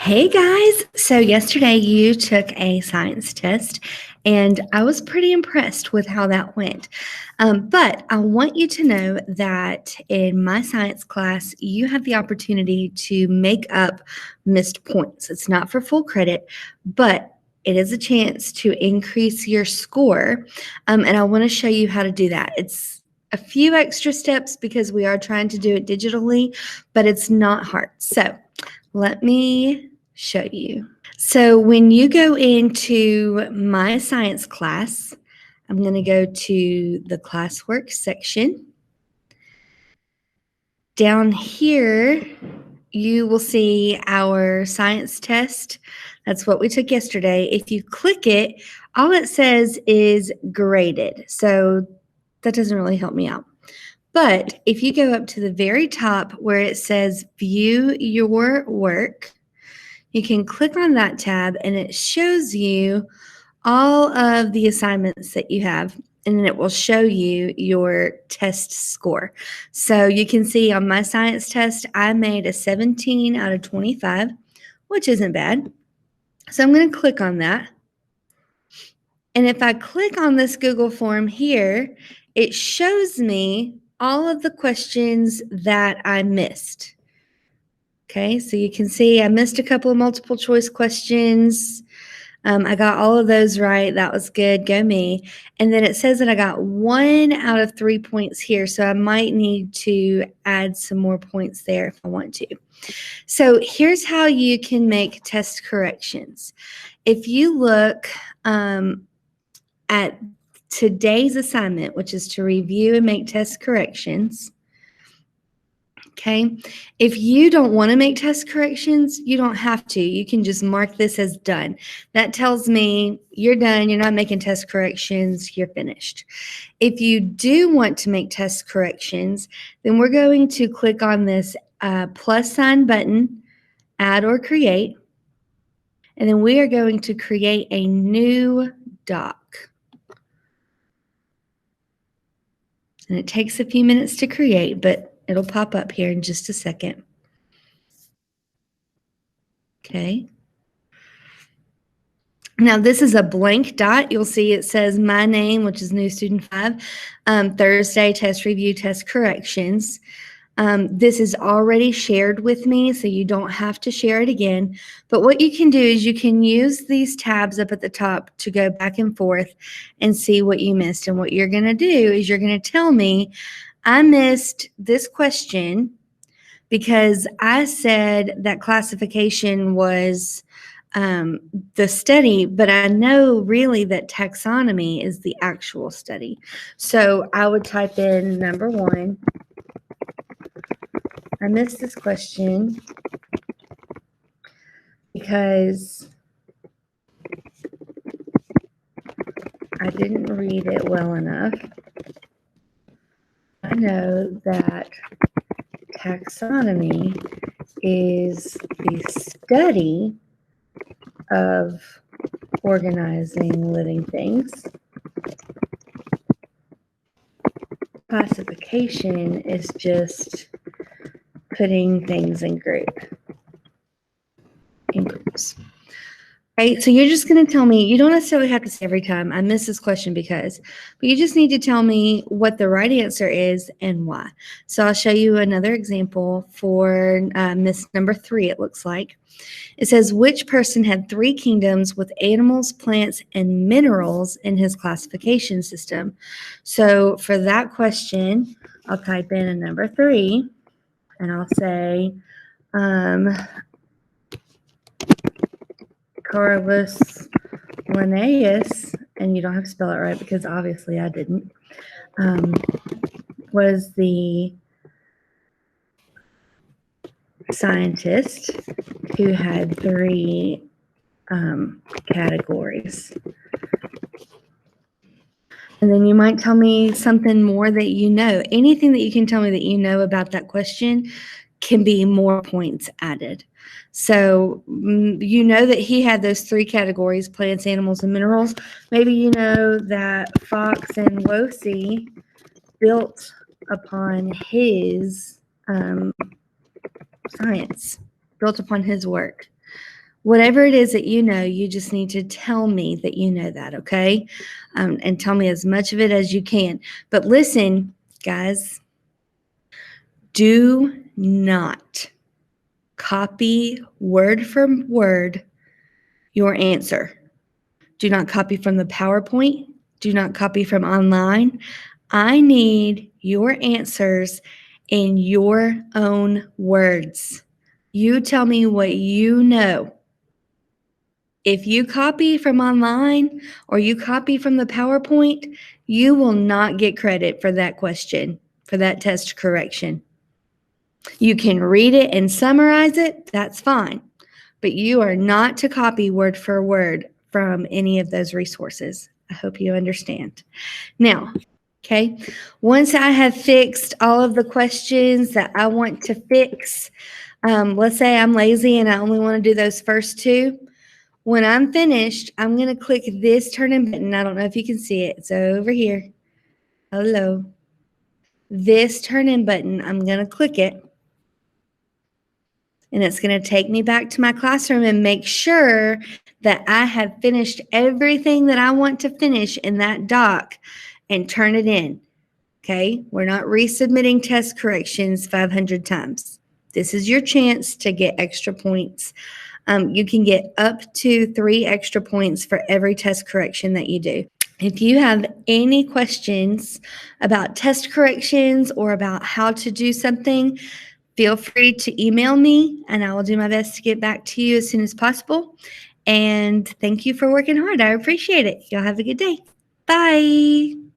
Hey guys! So yesterday you took a science test and I was pretty impressed with how that went. But I want you to know that in my science class, you have the opportunity to make up missed points. It's not for full credit, but it is a chance to increase your score. And I want to show you how to do that. It's a few extra steps because we are trying to do it digitally, but it's not hard. So let me show you. So when you go into my science class, I'm going to go to the classwork section. Down here, you will see our science test. That's what we took yesterday. If you click it, all it says is graded. So that doesn't really help me out. But if you go up to the very top where it says view your work, you can click on that tab and it shows you all of the assignments that you have, and then it will show you your test score. So you can see on my science test, I made a 17 out of 25, which isn't bad. So I'm going to click on that. And if I click on this Google form here, it shows me all of the questions that I missed. Okay, so you can see I missed a couple of multiple choice questions. I got all of those right. That was good. Go me. And then it says that I got 1 out of 3 points here. So I might need to add some more points there if I want to. So here's how you can make test corrections. If you look at today's assignment, which is to review and make test corrections, okay, if you don't want to make test corrections, you don't have to. You can just mark this as done. That tells me you're done. You're not making test corrections. You're finished. If you do want to make test corrections, then we're going to click on this plus sign button, add or create, and then we are going to create a new doc. And it takes a few minutes to create, but it'll pop up here in just a second. Okay. Now, this is a blank dot. You'll see it says my name, which is New Student 5, Thursday, test review, test corrections. This is already shared with me, so you don't have to share it again. But what you can do is you can use these tabs up at the top to go back and forth and see what you missed. And what you're going to do is you're going to tell me, I missed this question because I said that classification was the study, but I know really that taxonomy is the actual study. So I would type in number 1. I missed this question because I didn't read it well enough. I know that taxonomy is the study of organizing living things. Classification is just putting things in groups. Right, so you're just going to tell me, you don't necessarily have to say every time, I missed this question because, but you just need to tell me what the right answer is and why. So I'll show you another example for Miss number 3, it looks like. It says, which person had 3 kingdoms with animals, plants, and minerals in his classification system? So for that question, I'll type in a number 3, and I'll say, Carolus Linnaeus, and you don't have to spell it right because obviously I didn't, was the scientist who had 3 categories. And then you might tell me something more that you know. Anything that you can tell me that you know about that question can be more points added. So you know that he had those 3 categories, plants, animals, and minerals. Maybe you know that Fox and Losey built upon his science, built upon his work. Whatever it is that you just need to tell me that you know that, okay? And tell me as much of it as you can. But listen, guys, do not copy word for word your answer. Do not copy from the PowerPoint. Do not copy from online. I need your answers in your own words. You tell me what you know. If you copy from online or you copy from the PowerPoint, you will not get credit for that question, for that test correction. You can read it and summarize it, that's fine. But you are not to copy word for word from any of those resources. I hope you understand. Now, okay, once I have fixed all of the questions that I want to fix, let's say I'm lazy and I only want to do those first two. When I'm finished, I'm going to click this turn in button. I don't know if you can see it. It's over here. Hello. This turn in button, I'm going to click it. And it's going to take me back to my classroom and make sure that I have finished everything that I want to finish in that doc and turn it in. Okay? We're not resubmitting test corrections 500 times. This is your chance to get extra points. You can get up to 3 extra points for every test correction that you do. If you have any questions about test corrections or about how to do something, feel free to email me and I will do my best to get back to you as soon as possible. And thank you for working hard. I appreciate it. Y'all have a good day. Bye.